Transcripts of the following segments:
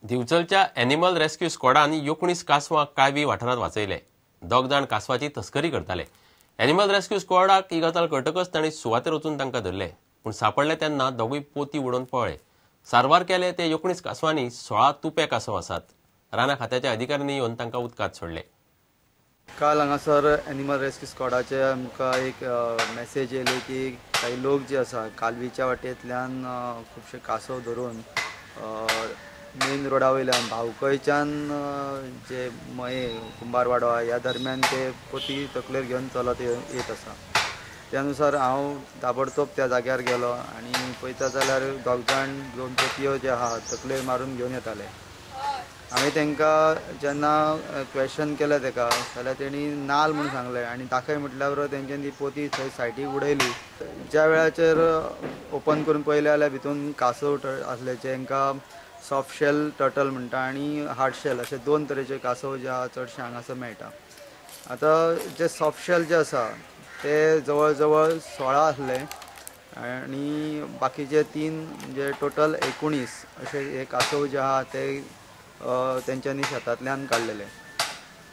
दिवचलच्या animal rescue स्क्वॉडान 19 कासवां काळवी वाठारांत वाचयले. 2 जाण कासवाची तस्करी करताले. एनिमल रेस्क्यू स्क्वॉडाक ही गजाल कळटकच तांणी सुवातेर वचून तांकां धरले, पूण सांपडले तेन्ना दोगूय पोती उडोवन पळले. सारवार केले ते 19 कासवांनी 16 तुपे कासव आसात. राना खात्याच्या अधिकाऱ्यांनी येवन तांकां उदकांत सोडले. काल हांगासर एनिमल रेस्क्यू स्क्वॉडाचे आमकां एक मेसेज येयली की काही लोक जे आसा कालवीच्या वाटेंतल्यान खुबशे कासव धरून मेन रोडा वयल्यान भावकयच्यान जे मये कुंभारवाडो ह्या दरम्यान ते पोती तकलेर घेवन चलत येत आसा. त्या अनुसार हांव ताबडतोब त्या जाग्यार गेलो आनी पळयता जाल्यार 2 जाण 2 पोतयो जे आहा तकलेर मारून घेवन येताले. हांवें तांकां जेन्ना क्वेश्चन केलें ताका जाल्यार तेणी नाल म्हणून सांगलें आनी दाखय म्हटल्या बरोबर तेंच्यांनी ती पोती थंय सायडीक उडयली. ज्या वेळाचेर ओपन करून पळयलें जाल्यार भितून कासव आसले जेंकां सॉफ्ट शेल टर्टल म्हणटा आनी हार्ड शेल अशे 2 तरेचे कासव जे आहा चडशे हांगासर मेळटा. आतां जे सॉफ्ट शेल जे आसा ते जवळ जवळ 16 आसले आनी बाकीचे 3 म्हणजे टोटल 19 अशे हे कासव जे आहा ते तेंच्यांनी शेतांतल्यान काडलेले.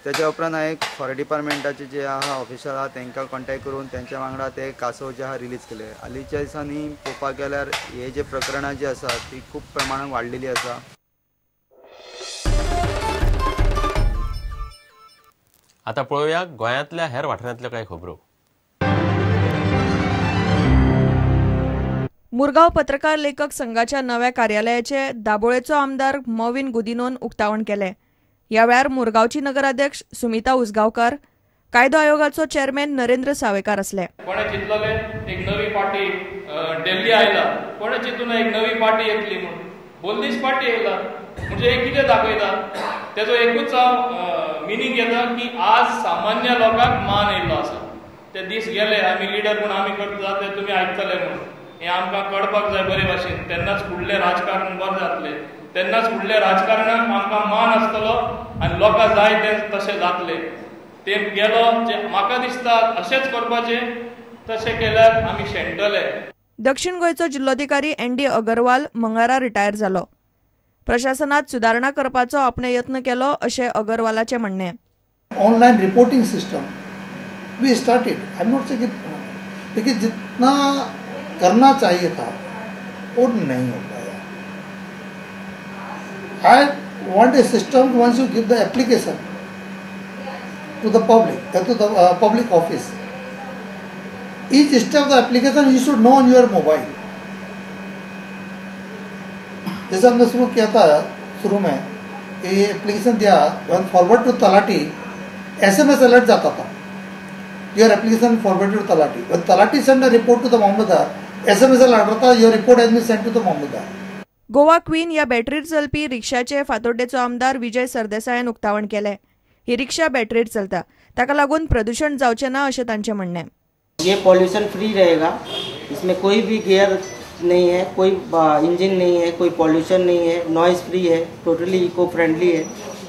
तेच्या उपरांत हांवें फॉरेस्ट डिपार्टमेंटाचे जे आहा ऑफिसर आहा तांकां कॉन्टेक्ट करून तेंच्या वांगडा ते कासव जे आहा रिलीज केले. हालींच्या दिसांनी पळोवपाक गेल्यार हे जे प्रकरणां जी आसा ती खूब प्रमाणान वाडलेली आसा. आतां पळोवया गोंयांतल्या हेर वाठारांतल्यो कांय खबरो. मुरगांव पत्रकार लेखक संघाच्या नव्या कार्यालयाचे दाबोळेचो आमदार मॉविन गुदिनोन उक्तावण केले. ह्या वेळार मुरगांवची नगराध्यक्ष सुमिता उसगांवकार, कायदो आयोगाचो चेअरमॅन नरेंद्र सावेकार असले. कोणे चिंतलेले एक नवी पार्टी दिल्ली आयला, कोणे चिंतून एक नवी पार्टी येतली म्हणून बोल्दीस पार्टी येयला. म्हणजे हे कितें दाखयता तेजो एकूच मिनींग येता की आज सामान्य लोकांक मान येयल्लो आसा. ते दीस गेले आमी लिडर म्हणून आमी करता ते तुमी आयकतले म्हणून हें आमकां कळपाक जाय बरे भाशेन. तेन्नाच फुडलें राजकारण बरें जातलें. तेन्नाच फुडल्या राजकारणाक आमकां मान आसतलो आनी लोकां जाय ते तशें जातलें. ते गेलो जे म्हाका दिसता अशेंच करपाचें. तशें केल्यार आमी शेणटले. दक्षिण गोंयचो जिल्लोधिकारी एनडी अगरवाल मंगळारा रिटायर जालो. प्रशासनात सुदारणा करपाचो आपणे यत्न केलो अशें अगरवालाचें म्हणणें. Online reporting system we started. I am not saying लेकिन जितना करना चाहिए था वो नहीं हो पाया. I want a system once you give the application to the public, to the public office. Each step of the application you should know on your mobile. जैसे हमने शुरू किया था शुरू में ये एप्लीकेशन दिया one forward to talathi SMS alert जाता था. Your application forwarded to talathi. When talathi send a report to the Mamlatdar SMS alert आता your report has been sent to the Mamlatdar. Goa queen ह्या बॅटरीर चलपी रिक्षाचे फातोड्डेचो आमदार विजय सरदेसायान उक्तावण केले. ही रिक्षा बॅटरीर चलता, ताका लागून प्रदूषण जावचें ना अशें तांचें म्हणणें. ये पॉल्यूशन फ्री रहेगा. इसमें कोई भी गियर नहीं है, कोई इंजन नहीं है, कोई पॉल्यूशन नहीं है, नॉइज फ्री है, टोटली इको फ्रेंडली है.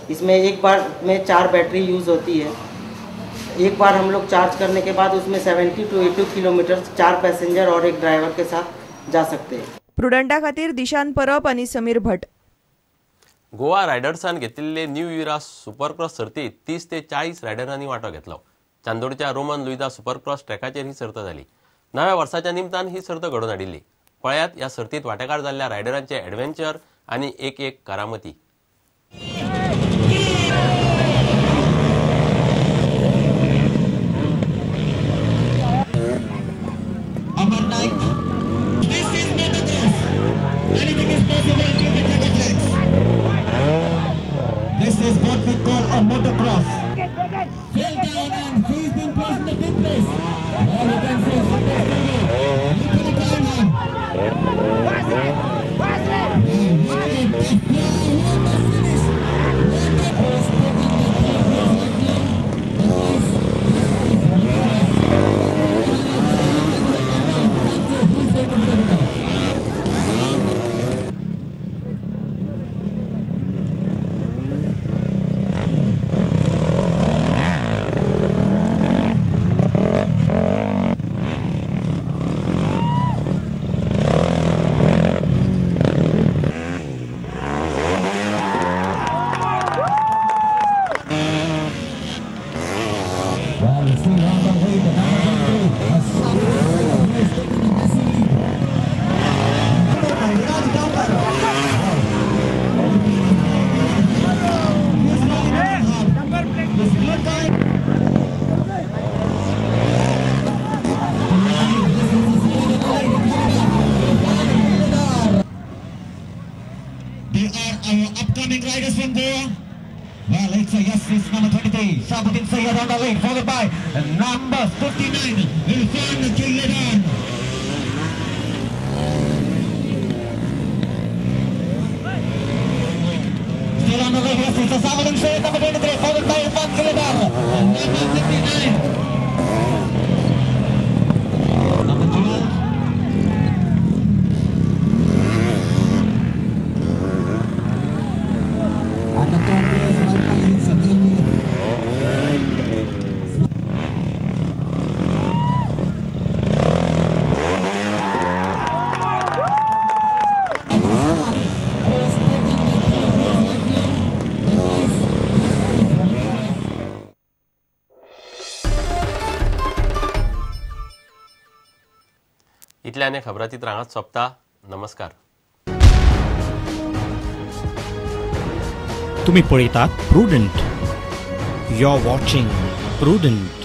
इसमें एक बार में 4 बैटरी यूज़ होती है. एक बार हम लोग चार्ज करने के बाद उसमें 70 to 80 किलोमीटर 4 पैसेंजर और एक ड्राइवर के साथ जा सकते हैं. प्रुडंटा खातीर दिशान परब आनी समीर भट. गोवा रायडर्सान घेतिल्ले न्यू इरा सुपरक्रॉस सर्तीत 30 ते 40 रायडरांनी वांटो घेतलो. चांदोडच्या रोमन लुईदा सुपरक्रॉस ट्रॅकाचेर ही सर्त जाली. नव्या वर्साच्या निमतान ही सर्त घडोवन हाडिल्ली. पळयात ह्या सर्तीत वांटेकार जाल्ल्या रायडरांचे एडव्हेंचर आनी एक करामती. This is what we call a motocross. Fell down and he's been placed in the fifth place. All you can say is look at the time now. upcoming riders from Goa. Well, it's it's number 23, Shabuddin Sayyad on the lane, followed by number 59, Irfan Killadan. Still on the lane, yes, it's Shabuddin Sayyad, number 23, followed by Irfan Killadan, number 59. Number 12. इतल्याने खबरातीत रांगात सोंपता. नमस्कार. तुम्ही पळयतात Prudent. You are watching prudent.